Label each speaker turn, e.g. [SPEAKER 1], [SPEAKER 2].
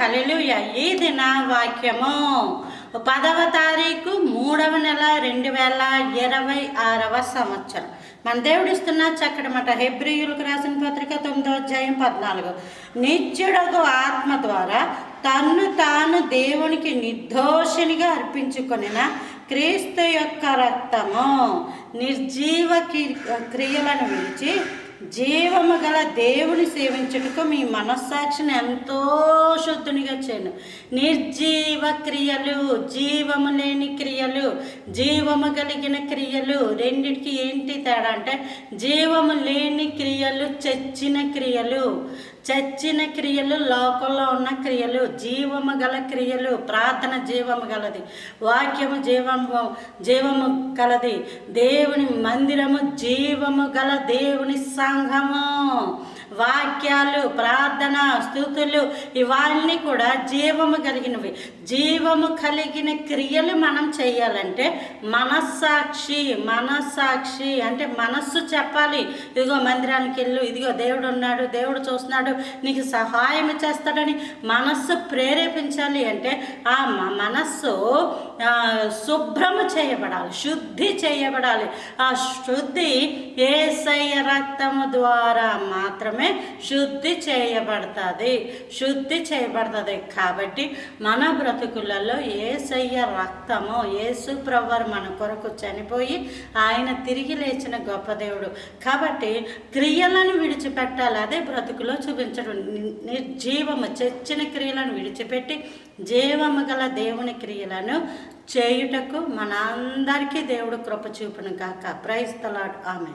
[SPEAKER 1] హల్లెలూయా. ఇది నా వాక్యము. 10వ తారీఖు 3వ నెల 2026వ సంవత్సరం. మన దేవుడు ఇస్తున్న చక్కటి మాట. హెబ్రీయులకు రాసిన పత్రిక 9వ అధ్యాయం 14. నిత్యుడగు ఆత్మ ద్వారా తన్ను తాను దేవునికి నిర్దోషినిగా అర్పించుకొనిన క్రీస్తు యొక్క రక్తము నిర్జీవ క్రియలను విడిచి జీవము గల దేవుని సేవించుటకు మీ మనస్సాక్షిని ఎంతో శుద్ధునిగా చేయను. నిర్జీవ క్రియలు, జీవము లేని క్రియలు, జీవము కలిగిన క్రియలు, రెండిటికి ఏంటి తేడా అంటే, జీవము లేని క్రియలు చచ్చిన క్రియలు, చచ్చిన క్రియలు లోకంలో ఉన్న క్రియలు, జీవము గల క్రియలు. ప్రార్థన జీవము గలది, వాక్యము జీవము గలది, దేవుని మందిరము జీవము గల దేవుని సంఘము. వాక్యాలు, ప్రార్థన, స్థుతులు ఇవన్నీ కూడా జీవము కలిగినవి. జీవము కలిగిన క్రియలు మనం చేయాలంటే మనస్సాక్షి అంటే మనస్సు చెప్పాలి. ఇదిగో మందిరానికి వెళ్ళు, ఇదిగో దేవుడు ఉన్నాడు, దేవుడు చూస్తున్నాడు, నీకు సహాయం చేస్తాడని మనస్సు ప్రేరేపించాలి. అంటే ఆ మనస్సు శుభ్రము చేయబడాలి, శుద్ధి చేయబడాలి. ఆ శుద్ధి యేసయ్య రక్తము ద్వారా మాత్రమే శుద్ధి చేయబడుతుంది. కాబట్టి మన బ్రతుకులలో యేసయ్య రక్తము, యేసు ప్రభువు మన కొరకు చనిపోయి ఆయన తిరిగి లేచిన గొప్ప దేవుడు. కాబట్టి క్రియలను విడిచిపెట్టాలి, అదే బ్రతుకులో చూపించడం. నిర్జీవము చచ్చిన క్రియలను విడిచిపెట్టి జీవము గల దేవుని క్రియలను చేయుటకు మనందరికీ దేవుడు కృప చూపును గాక. Praise the Lord. ఆమేన్.